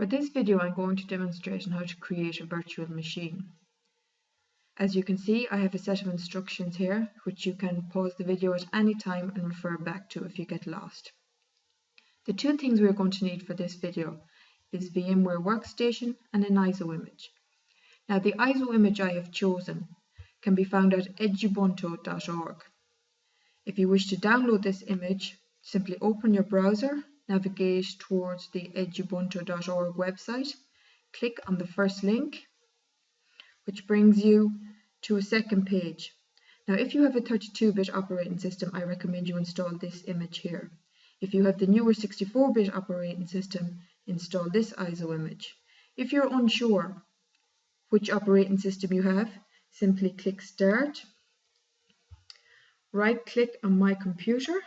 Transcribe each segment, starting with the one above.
For this video, I'm going to demonstrate on how to create a virtual machine. As you can see, I have a set of instructions here, which you can pause the video at any time and refer back to if you get lost. The two things we're going to need for this video is VMware Workstation and an ISO image. Now, the ISO image I have chosen can be found at edubuntu.org. If you wish to download this image, simply open your browser, navigate towards the edubuntu.org website, click on the first link, which brings you to a second page. Now, if you have a 32-bit operating system, I recommend you install this image here. If you have the newer 64-bit operating system, install this ISO image. If you're unsure which operating system you have, simply click Start, right-click on My Computer,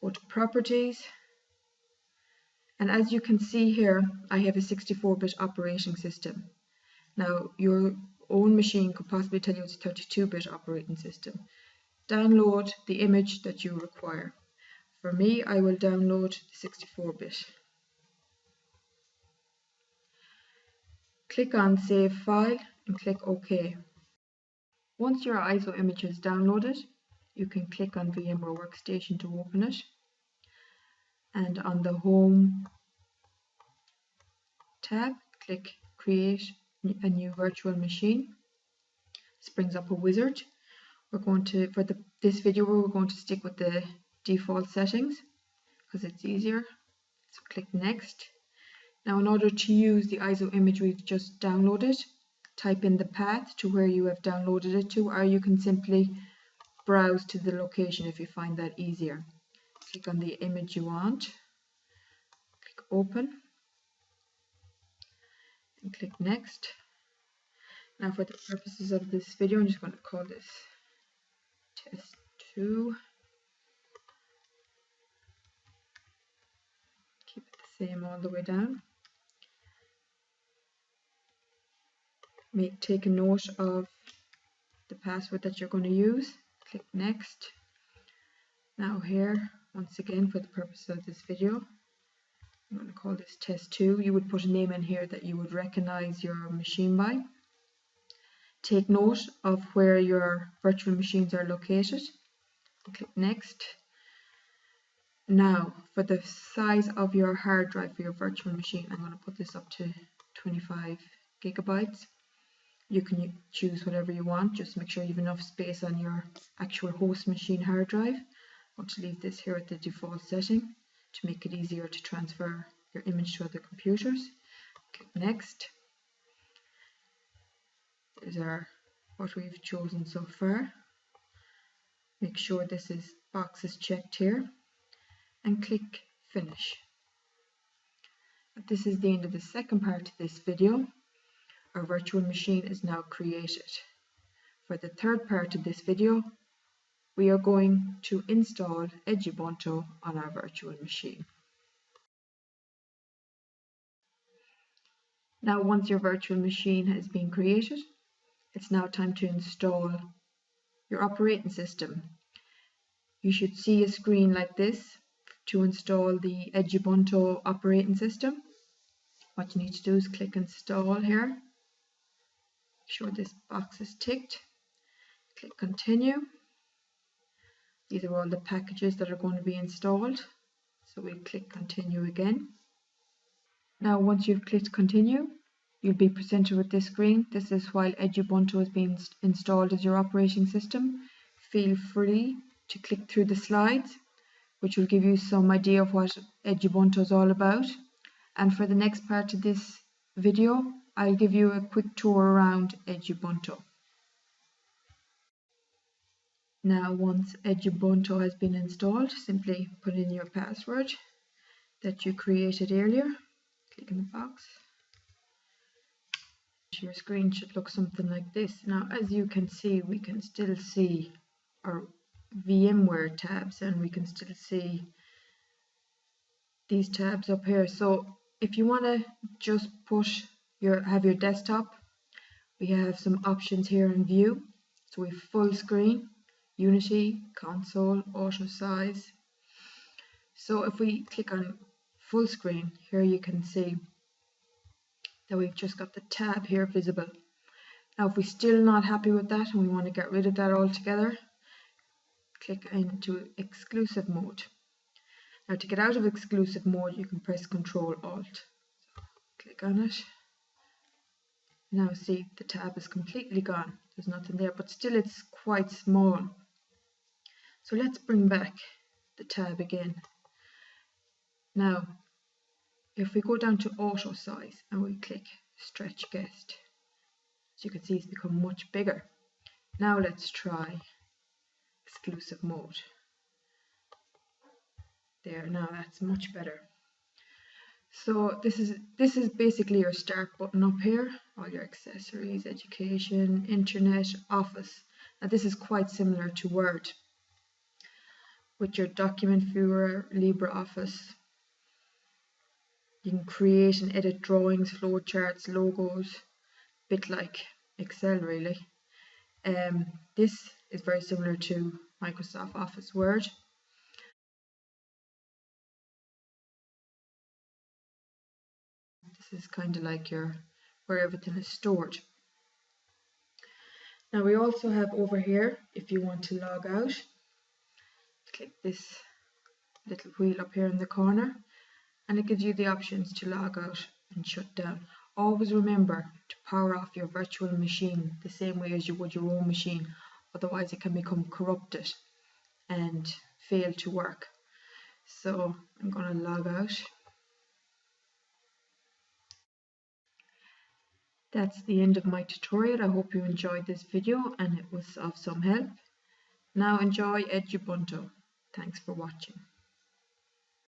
go to Properties, and as you can see here, I have a 64-bit operating system. Now, your own machine could possibly tell you it's a 32-bit operating system. Download the image that you require. For me, I will download the 64-bit. Click on Save File and click OK. Once your ISO image is downloaded, you can click on VMware Workstation to open it. And on the Home tab, click Create a new virtual machine. This brings up a wizard. We're going to, for this video, we're going to stick with the default settings because it's easier. So click Next. Now, in order to use the ISO image we've just downloaded, type in the path to where you have downloaded it to, or you can simply browse to the location if you find that easier. Click on the image you want, click Open, and click Next. Now, for the purposes of this video, I'm just going to call this Test 2. Keep it the same all the way down. Take a note of the password that you're going to use. Click Next. Now here, once again, for the purpose of this video, I'm going to call this Test 2. You would put a name in here that you would recognize your machine by. Take note of where your virtual machines are located. Click Next. Now, for the size of your hard drive for your virtual machine, I'm going to put this up to 25 gigabytes. You can choose whatever you want, just make sure you have enough space on your actual host machine hard drive. I'm going to leave this here at the default setting to make it easier to transfer your image to other computers. Click Next. These are what we've chosen so far. Make sure this box is checked here and click Finish. This is the end of the second part of this video. Our virtual machine is now created. For the third part of this video, we are going to install Edubuntu on our virtual machine. Now, once your virtual machine has been created, it's now time to install your operating system. You should see a screen like this to install the Edubuntu operating system. What you need to do is click Install here. Make sure this box is ticked. Click Continue. These are all the packages that are going to be installed. So we'll click Continue again. Now, once you've clicked Continue, you'll be presented with this screen. This is while Edubuntu is being installed as your operating system. Feel free to click through the slides, which will give you some idea of what Edubuntu is all about. And for the next part of this video, I'll give you a quick tour around Edubuntu. Now, once Edubuntu has been installed, simply put in your password that you created earlier. Click in the box. Your screen should look something like this. Now, as you can see, we can still see our VMware tabs, and we can still see these tabs up here. So if you want to just have your desktop, we have some options here in View. So we have full screen, Unity, Console, Auto Size. So if we click on full screen, here you can see that we've just got the tab here visible. Now if we're still not happy with that and we want to get rid of that altogether, click into exclusive mode. Now to get out of exclusive mode, you can press Ctrl Alt. So click on it. Now see, the tab is completely gone. There's nothing there, but still it's quite small. So let's bring back the tab again. Now, if we go down to auto size and we click stretch guest, as you can see, it's become much bigger. Now let's try exclusive mode. There, now that's much better. So this is basically your start button up here, all your accessories, education, internet, office. Now this is quite similar to Word with your document viewer, LibreOffice. You can create and edit drawings, flowcharts, logos, a bit like Excel really. This is very similar to Microsoft Office Word. This is kind of like where everything is stored. Now we also have over here, if you want to log out, click this little wheel up here in the corner, and it gives you the options to log out and shut down. Always remember to power off your virtual machine the same way as you would your own machine, otherwise it can become corrupted and fail to work. So I'm going to log out. That's the end of my tutorial. I hope you enjoyed this video and it was of some help. Now enjoy Edubuntu. Thanks for watching.